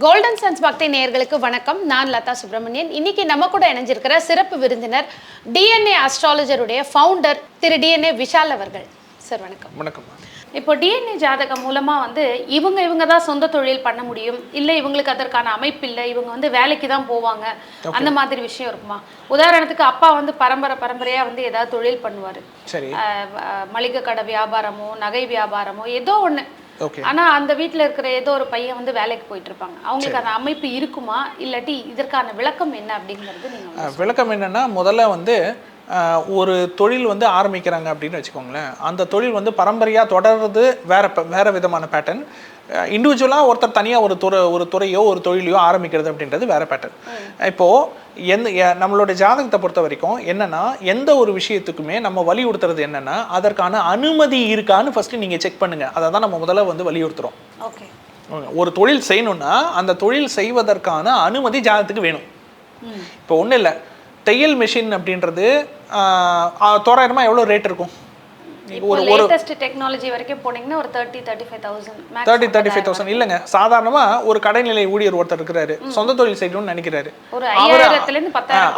Golden sons பக்தி நேயர்களுக்கு வணக்கம். நான் லதா சுப்ரமணியன். இன்னைக்கு நம்ம கூட இணைஞ்சிருக்கிற சிறப்பு விருந்தினர் டிஎன்ஏ அஸ்ட்ராலஜருடைய ஃபவுண்டர் திரு டிஎன்ஏ விஷால் அவர்கள். சார் வணக்கம். வணக்கம். இப்போ டிஎன்ஏ ஜாதகம் மூலமா இவங்க தான் சொந்த தொழில் பண்ண முடியும், இல்லை இவங்களுக்கு அதற்கான அமைப்பு இல்லை, இவங்க வேலைக்கு தான் போவாங்க, அந்த மாதிரி விஷயம் இருக்குமா? உதாரணத்துக்கு அப்பா பரம்பரையா ஏதாவது தொழில் பண்ணுவாரு, மளிகை கடை வியாபாரமோ நகை வியாபாரமோ ஏதோ ஒண்ணு. ஆனா அந்த வீட்டுல இருக்கிற ஏதோ ஒரு பையன் வேலைக்கு போயிட்டு இருப்பாங்க. அவங்களுக்கு அந்த அமைப்பு இருக்குமா, இல்லாட்டி இதற்கான விளக்கம் என்ன அப்படிங்கிறது நீங்க விளக்கம் என்னன்னா, முதல்ல ஒரு தொழில் ஆரம்பிக்கிறாங்க அப்படின்னு வச்சுக்கோங்களேன். அந்த தொழில் பரம்பரையாக தொடர்றது வேற விதமான பேட்டர்ன். இண்டிவிஜுவலாக ஒருத்தர் தனியாக ஒரு துறையோ ஒரு தொழிலையோ ஆரம்பிக்கிறது அப்படின்றது வேற பேட்டர்ன். இப்போது நம்மளோட ஜாதகத்தை பொறுத்த வரைக்கும் என்னன்னா, எந்த ஒரு விஷயத்துக்குமே நம்ம வலியுறுத்துறது என்னன்னா, அதற்கான அனுமதி இருக்கான்னு ஃபர்ஸ்ட் நீங்கள் செக் பண்ணுங்க. அதை தான் நம்ம முதல்ல வலியுறுத்துறோம். ஒரு தொழில் செய்யணும்னா அந்த தொழில் செய்வதற்கான அனுமதி ஜாதகத்துக்கு வேணும். இப்போ ஒன்றும் இல்லை, தையல் மிஷின் அப்படின்றது தோராயிரமா எவ்வளோ ரேட் இருக்கும்? டெக்னாலஜி வரைக்கும் போனீங்கன்னா ஒரு 30,000 இல்லைங்க. சாதாரணமா ஒரு கடைநிலை ஊழியர் ஒருத்தர் இருக்கிறாரு, சொந்த தொழில் செய்யணும்னு நினைக்கிறாரு.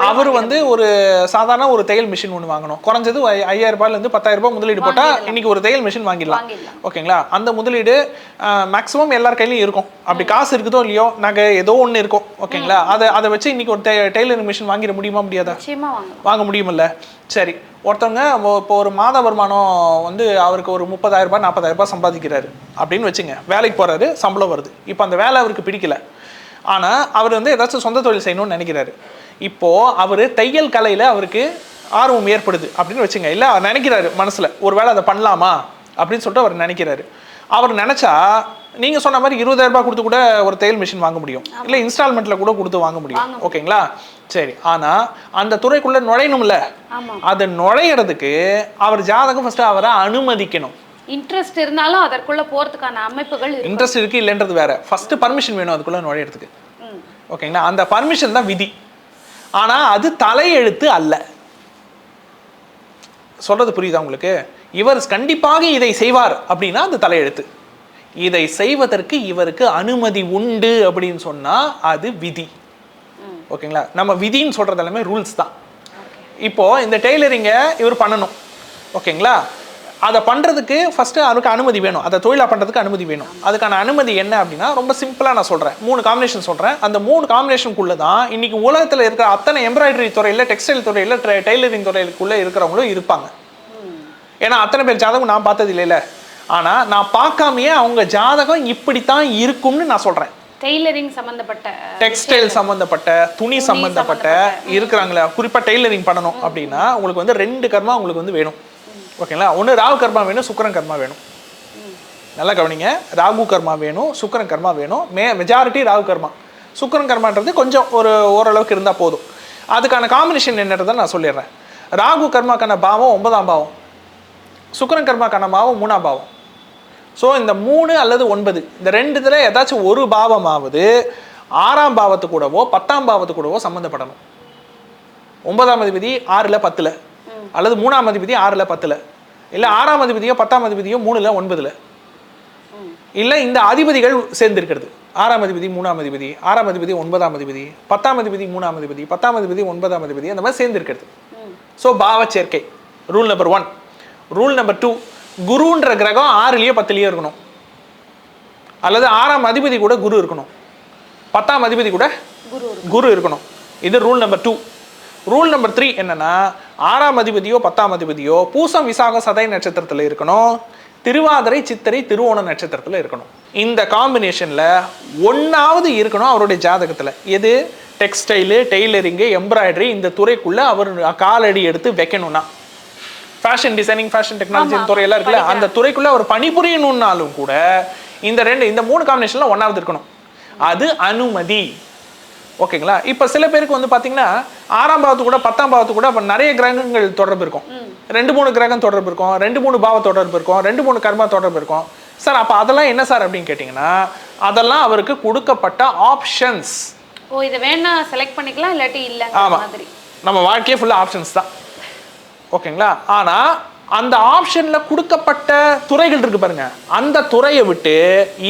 அவரு ஒரு சாதாரண ஒரு தையல் மிஷின் ஒன்று வாங்கணும். குறைஞ்சது 5,000 ரூபாயிலிருந்து 10,000 ரூபாய் முதலீடு போட்டா இன்னைக்கு ஒரு தையல் மிஷின் வாங்கிடலாம். ஓகேங்களா? அந்த முதலீடு மேக்ஸிமம் எல்லார் கையிலும் இருக்கும். அப்படி காசு இருக்குதோ இல்லையோ, நகை ஏதோ ஒன்று இருக்கும். ஓகேங்களா? அதை வச்சு இன்னைக்கு ஒரு டெய்லரிங் மிஷின் வாங்கிட முடியுமா? முடியாதா? வாங்க முடியுமில்ல. சரி, ஒருத்தவங்க இப்போ ஒரு மாத வருமானம் அவருக்கு ஒரு 30,000 ரூபாய் 40,000 ரூபாய் சம்பாதிக்கிறாரு அப்படின்னு வச்சுங்க. வேலைக்கு போறாரு, சம்பளம் வருது. இப்போ அந்த வேலை அவருக்கு பிடிக்கல, ஆனா அவர் ஏதாச்சும் சொந்த தொழில் செய்யணும்னு நினைக்கிறாரு. இப்போ அவர் தையல் கலையில அவருக்கு ஆர்வம் ஏற்படுது அப்படின்னு வச்சுங்க. இல்லை, அவர் நினைக்கிறாரு மனசுல, ஒரு வேளை அதை பண்ணலாமா அப்படின்னு சொல்லிட்டு அவர் நினைக்கிறாரு. அவர் நினைச்சா நீங்க சொன்ன மாதிரி 20,000 ரூபாய் கொடுத்து கூட ஒரு தையல் மிஷின் வாங்க முடியும், இல்லை இன்ஸ்டால்மெண்ட்ல கூட கொடுத்து வாங்க முடியும். ஓகேங்களா? சரி, ஆனா அந்த துறைக்குள்ள நுழையணும்ல. அது நுழையிறதுக்கு அவர் ஜாதகம் ஃபர்ஸ்ட் அவரை அனுமதிக்கணும். இன்ட்ரெஸ்ட் இருந்தாலும் அதற்குள்ள போறதுக்கான அமைப்புகள் இன்ட்ரெஸ்ட் இருக்கு இல்லைன்றது வேற. ஃபர்ஸ்ட் பர்மிஷன் வேணும் அதுக்குள்ள நுழையிறதுக்கு. ஓகேங்களா? அந்த பர்மிஷன் தான் விதி. ஆனா அது தலையெழுத்து அல்ல. சொல்றது புரியுதா உங்களுக்கு? இவர் கண்டிப்பாக இதை செய்வார் அப்படின்னா அது தலையெழுத்து. இதை செய்வதற்கு இவருக்கு அனுமதி உண்டு அப்படின்னு சொன்னா அது விதி. ஓகேங்களா? நம்ம விதின்னு சொல்றது எல்லாமே ரூல்ஸ் தான். இப்போ இந்த டெய்லரிங்க இவர் பண்ணணும். ஓகேங்களா? அதை பண்றதுக்கு ஃபர்ஸ்ட் அவருக்கு அனுமதி வேணும். அதை தொழிலா பண்றதுக்கு அனுமதி வேணும். அதுக்கான அனுமதி என்ன அப்படின்னா, ரொம்ப சிம்பிளா நான் சொல்றேன். 3 காம்பினேஷன் சொல்றேன். அந்த 3 காம்பினேஷனுக்குள்ள தான் இன்னைக்கு உலகத்துல இருக்கிற அத்தனை எம்ப்ராய்டரி துறையில, டெக்ஸ்டைல் துறையில, டெய்லரிங் துறைக்குள்ள இருக்கிறவங்களும் இருப்பாங்க. ஏன்னா அத்தனை பேர் ஜாதகம் நான் பார்த்தது இல்லைல்ல. ஆனா நான் பார்க்காமையே அவங்க ஜாதகம் இப்படித்தான் இருக்கும்னு நான் சொல்றேன். டெய்லரிங் சம்பந்தப்பட்ட, டெக்ஸ்டைல் சம்பந்தப்பட்ட, துணி சம்பந்தப்பட்ட இருக்கிறாங்களா, குறிப்பா டெய்லரிங் பண்ணணும் அப்படின்னா உங்களுக்கு 2 கர்மா உங்களுக்கு வேணும். ஓகேங்களா? ஒன்று ராகு கர்மா வேணும், சுக்கிரன் கர்மா வேணும். நல்லா கவனிங்க, ராகு கர்மா வேணும், சுக்கிரன் கர்மா வேணும். மெஜாரிட்டி ராகு கர்மா. சுக்கிரன் கர்மான்றது கொஞ்சம் ஓரளவுக்கு இருந்தால் போதும். அதுக்கான காம்பினேஷன் என்னன்றதை நான் சொல்லிடுறேன். ராகு கர்மாக்கான பாவம் 9ஆம் பாவம், சுக்கிரன் கர்மாக்கான பாவம் 3ஆம் பாவம். ஸோ இந்த 3 அல்லது 9 இந்த 2 ஏதாச்சும் ஒரு பாவமாவது 6ஆம் பாவத்து கூடவோ 10ஆம் பாவத்து கூடவோ சம்மந்தப்படணும். 9ஆம் அதிபதி 6ல் 10ல், அல்லது 3ஆம் அதிபதி 6ல் 10ல், இல்லை 6ஆம் அதிபதியோ 10ஆம் அதிபதியோ 3ல் 9ல், இல்லை இந்த அதிபதிகள் சேர்ந்திருக்கிறது. 6ஆம் அதிபதி 3ஆம் அதிபதி, 6ஆம் அதிபதி 9ஆம் அதிபதி, 10ஆம் அதிபதி 3ஆம் அதிபதி, 10ஆம் அதிபதி 9ஆம் அதிபதி, அந்த மாதிரி சேர்ந்திருக்கிறது. ஸோ பாவ சேர்க்கை ரூல் நம்பர் 1. ரூல் நம்பர் 2, குருன்ற கிரகம் 6லயோ 10லயோ இருக்கணும், அல்லது 6ஆம் அதிபதி கூட குரு இருக்கணும், 10ஆம் அதிபதி கூட குரு இருக்கணும். இது ரூல் நம்பர் 2. ரூல் நம்பர் 3 என்னன்னா, 6ஆம் அதிபதியோ 10ஆம் அதிபதியோ பூசம் விசாக சதய நட்சத்திரத்தில் இருக்கணும், திருவாதிரை சித்திரை திருவோண நட்சத்திரத்தில் இருக்கணும். இந்த காம்பினேஷன்ல ஒன்னாவது இருக்கணும் அவருடைய ஜாதகத்துல. எது? டெக்ஸ்டைலு, டெய்லரிங்கு, எம்ப்ராய்டரி இந்த துறைக்குள்ள அவர் காலடி எடுத்து வைக்கணும்னா, ஃபேஷன் டிசைனிங், ஃபேஷன் டெக்னாலஜி துறையெல்லாம் இருக்குல்ல, அந்த துறைக்குள்ள அவர் பணிபுரியணும்னாலும் கூட இந்த 3 காம்பினேஷன்ல ஒன்னாவது இருக்கணும். அது அனுமதி. ஓகேங்களா? இப்ப சில பேருக்கு பாத்தீங்கன்னா 6ஆம் பாவத்து கூட 10ஆம் பாவத்து கூட நிறைய கிரகங்கள் தொடர்பு இருக்கும், 2-3 கிரகம் தொடர்பு இருக்கும், 2-3 பாவ தொடர்பு இருக்கும், 2-3 கர்மா தொடர்பு இருக்கும். சார் அப்ப அதெல்லாம் என்ன சார் அப்படின்னு கேட்டீங்கன்னா, அதெல்லாம் அவருக்கு கொடுக்கப்பட்ட ஆப்ஷன்ஸ். இதை வேணா செலக்ட் பண்ணிக்கலாம், இல்லாட்டி இல்ல. ஆமா, நம்ம வாழ்க்கையே ஃபுல்லா ஆப்ஷன்ஸ் தான். ஓகேங்களா? ஆனா அந்த ஆப்ஷன்ல கொடுக்கப்பட்ட துறைகள் இருக்கு பாருங்க, அந்த துறையை விட்டு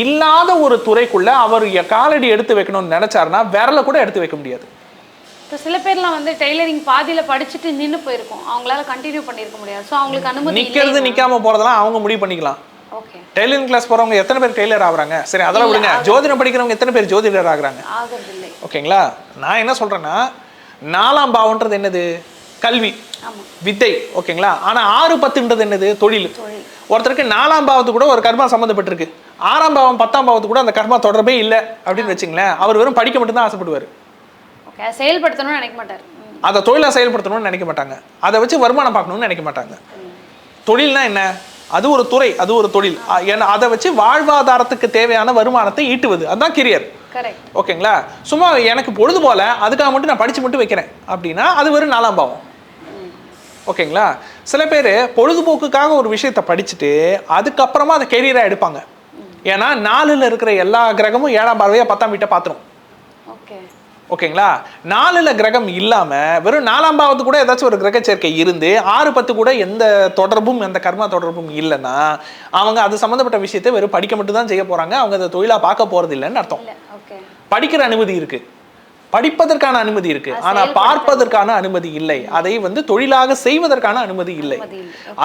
இல்லாத ஒரு துறைக்குள்ள அவர் காலடி எடுத்து வைக்கணும்னு நினைச்சாருன்னா விரல கூட எடுத்து வைக்க முடியாது. இப்போ சில பேர்லாம் வந்து டெய்லரிங் பாதியில படிச்சுட்டு நின்று போயிருக்கும், அவங்களால கண்டினியூ பண்ணியிருக்க முடியாது. ஸோ அவங்களுக்கு அனுமதி நிக்கிறது நிக்காம போறதெல்லாம் அவங்க முடிவு பண்ணிக்கலாம். ஓகே. டெய்லரிங் கிளாஸ் போறவங்க எத்தனை பேர் டெய்லர் ஆகுறாங்க? சரி அதெல்லாம் விடுங்க. ஜோதிடம் படிக்கிறவங்க எத்தனை பேர் ஜோதிடர் ஆகுறாங்க? ஆகுறதில்லை. ஓகேங்களா? நான் என்ன சொல்றேன்னா, 4ஆம் பாவம்ன்றது என்னது? கல்வி, வித்தை. ஓகேங்களா? ஆனா 6, 10ன்றது என்னது? தொழில். ஒருத்தருக்கு 4ஆம் பாவத்துக்கு கூட ஒரு கர்மா சம்மந்தப்பட்டிருக்கு, 6ஆம் பாவம் 10ஆம் பாவத்துக்கு கூட அந்த கர்மா தொடர்பே இல்லை அப்படின்னு வச்சுங்களேன், அவர் வெறும் படிக்க மட்டும் தான் ஆசைப்படுவார். செயல்படுத்தணும்னு நினைக்க மாட்டார். அதை தொழிலா செயல்படுத்தணும்னு நினைக்க மாட்டாங்க, அதை வச்சு வருமானம் பார்க்கணும்னு நினைக்க மாட்டாங்க. தொழில்னா என்ன? அது ஒரு துறை, அது ஒரு தொழில். அதை வச்சு வாழ்வாதாரத்துக்கு தேவையான வருமானத்தை ஈட்டுவது, அதுதான் கெரியர். ஓகேங்களா? சும்மா எனக்கு பொழுது போல அதுக்காக மட்டும் நான் படிச்சு மட்டும் வைக்கிறேன் அப்படின்னா அது வெறும் 4ஆம் பாவம். ஓகேங்களா? சில பேர் பொழுதுபோக்குக்காக ஒரு விஷயத்தை படிச்சுட்டு அதுக்கப்புறமா அதை கெரியரா எடுப்பாங்க. ஏன்னா 4ல் இருக்கிற எல்லா கிரகமும் 7ஆம் பார்வையா 10ஆம் வீட்டை பார்த்துரும். ஓகேங்களா? 4ல் கிரகம் இல்லாம வெறும் 4ஆம் பாவத்துக்கு கூட ஏதாச்சும் ஒரு கிரக சேர்க்கை இருந்து 6, 10 கூட எந்த தொடர்பும் எந்த கர்மா தொடர்பும் இல்லைன்னா அவங்க அது சம்பந்தப்பட்ட விஷயத்தை வெறும் படிக்க மட்டும் தான் செய்ய போறாங்க, அவங்க அதை தொழிலா பார்க்க போறது இல்லைன்னு அர்த்தம். படிக்கிற அனுமதி இருக்கு, படிப்பதற்கான அனுமதி இருக்கு, ஆனா பார்ப்பதற்கான அனுமதி இல்லை, அதை வந்து தொழிலாக செய்வதற்கான அனுமதி இல்லை.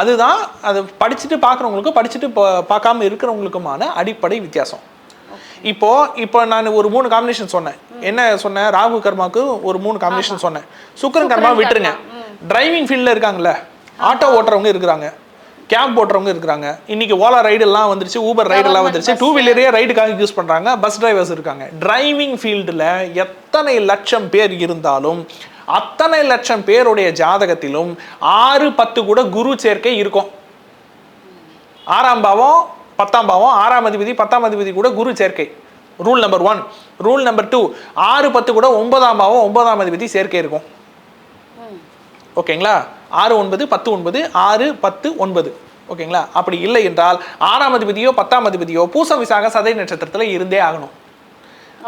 அதுதான் அது படிச்சுட்டு பார்க்குறவங்களுக்கும் படிச்சுட்டு பார்க்காம இருக்கிறவங்களுக்குமான அடிப்படை வித்தியாசம். இப்போ நான் ஒரு 3 காம்பினேஷன் சொன்னேன். என்ன சொன்னேன்? ராகு கர்மாவுக்கு ஒரு 3 காம்பினேஷன் சொன்னேன். சுக்கிரன் கர்மா விட்டுருங்க. டிரைவிங் ஃபீல்டில் இருக்காங்கல்ல, ஆட்டோ ஓட்டுறவங்க இருக்கிறாங்க, கேப் ஓட்டுறவங்க இருக்கிறாங்க, இன்னைக்கு ஓலா ரைடு எல்லாம் வந்துருச்சு, ஊபர் ரைடு எல்லாம் வந்துருச்சு, 2 வீலரே ரைடுக்காக யூஸ் பண்றாங்க, பஸ் டிரைவர்ஸ் இருக்காங்க. டிரைவிங் ஃபீல்டில் எத்தனை லட்சம் பேர் இருந்தாலும் அத்தனை லட்சம் பேருடைய ஜாதகத்திலும் 6, 10 கூட குரு சேர்க்கை இருக்கும். 6ஆம் பாவம் 10ஆம் பாவம் 6ஆம் அதிபதி 10ஆம் அதிபதி கூட குரு சேர்க்கை. Rule number 1. ரூல் நம்பர் 2, 6, 10 கூட 9ஆம் பாவம் 9ஆம் அதிபதி சேர்க்கை இருக்கும். ஓகேங்களா? 6, 9, 10, 9, 6, 10, 9. ஓகேங்களா? அப்படி இல்லை என்றால் 6ஆம் அதிபதியோ 10ஆம் அதிபதியோ பூசம் விசாக சதய நட்சத்திரத்துல இருந்தே ஆகணும்.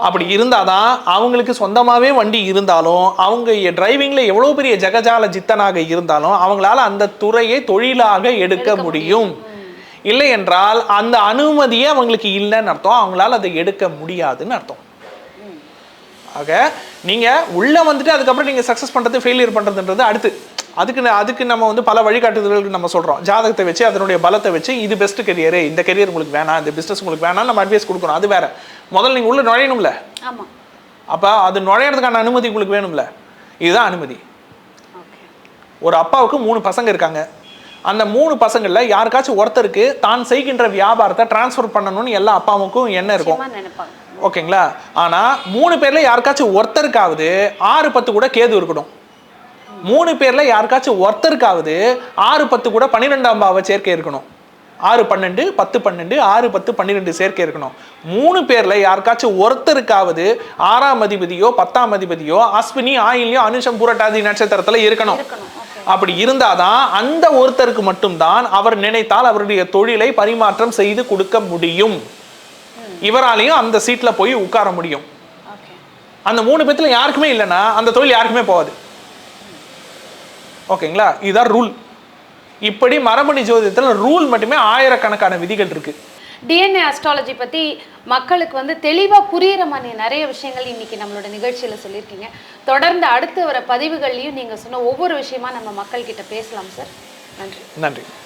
அப்படி இருந்தாதான் அவங்களுக்கு சொந்தமாவே வண்டி இருந்தாலும் அவங்க டிரைவிங்ல எவ்வளவு பெரிய ஜகஜால ஜித்தனாக இருந்தாலும் அவங்களால அந்த துறையை தொழிலாக எடுக்க முடியும். இல்லை என்றால் அந்த அனுமதியே அவங்களுக்கு இல்லைன்னு அர்த்தம், அவங்களால அதை எடுக்க முடியாதுன்னு அர்த்தம். ஆக நீங்க உள்ள வந்துட்டு அதுக்கப்புறம் நீங்க சக்சஸ் பண்றது ஃபெயிலியர் பண்றதுன்றது அடுத்து. அதுக்கு நம்ம வந்து பல வழிகாட்டுதல்களுக்கு நம்ம சொல்றோம். ஜாதகத்தை வச்சு அதனுடைய பலத்தை வச்சு இது பெஸ்ட் கெரியர், இந்த கெரியர் உங்களுக்கு வேணாம், இந்த பிசினஸ் உங்களுக்கு வேணாம் நம்ம அட்வைஸ் கொடுக்கணும். அது வேற. முதல்ல நீங்க உள்ள நுழையணும்ல. அப்ப அது நுழையிறதுக்கான அனுமதி உங்களுக்கு வேணும்ல. இதுதான் அனுமதி. ஒரு அப்பாவுக்கு 3 பசங்க இருக்காங்க. அந்த 3 பசங்கள்ல யாருக்காச்சும் ஒருத்தருக்கு தான் செய்கின்ற வியாபாரத்தை டிரான்ஸ்ஃபர் பண்ணணும்னு எல்லா அப்பாவுக்கும் என்ன இருக்கும்? ஓகேங்களா? ஆனா 3 பேர்ல யாருக்காச்சும் ஒருத்தருக்காவது 6, 10 கூட கேது இருக்கணும். 3 பேர்ல யாருக்காச்சும் ஒருத்தருக்காவது 6, 10 கூட 12ஆம் பாவ சேர்க்கை இருக்கணும். 6, 12, 10, 12, 6, 10, 12 சேர்க்கை இருக்கணும். 3 பேர்ல யாருக்காச்சும் ஒருத்தருக்காவது 6ஆம் அதிபதியோ 10ஆம் அதிபதியோ அஸ்வினி ஆயில்யோ அனுஷம் பூரட்டாதி நட்சத்திரத்துல இருக்கணும். அப்படி இருந்தாதான் அந்த ஒருத்தருக்கு மட்டும்தான் அவர் நினைத்தால் அவருடைய தொழிலை பரிமாற்றம் செய்து கொடுக்க முடியும். இவராலையும் அந்த சீட்ல போய் உட்கார முடியும். அந்த 3 பேத்துல யாருக்குமே இல்லைன்னா அந்த தொழில் யாருக்குமே போகாது. ஓகேங்களா? இதுதான் ரூல். இப்படி மரபணு ஜோதிடத்தில் ரூல் மட்டுமே ஆயிரக்கணக்கான விதிகள் இருக்கு. டிஎன்ஏ அஸ்ட்ராலஜி பற்றி மக்களுக்கு வந்து தெளிவாக புரிகிற மாதிரி நிறைய விஷயங்கள் இன்றைக்கி நம்மளோட நிகழ்ச்சியில் சொல்லியிருக்கீங்க. தொடர்ந்து அடுத்து வர பதிவுகள்லையும் நீங்கள் சொன்ன ஒவ்வொரு விஷயமா நம்ம மக்கள்கிட்ட பேசலாம் சார். நன்றி. நன்றி.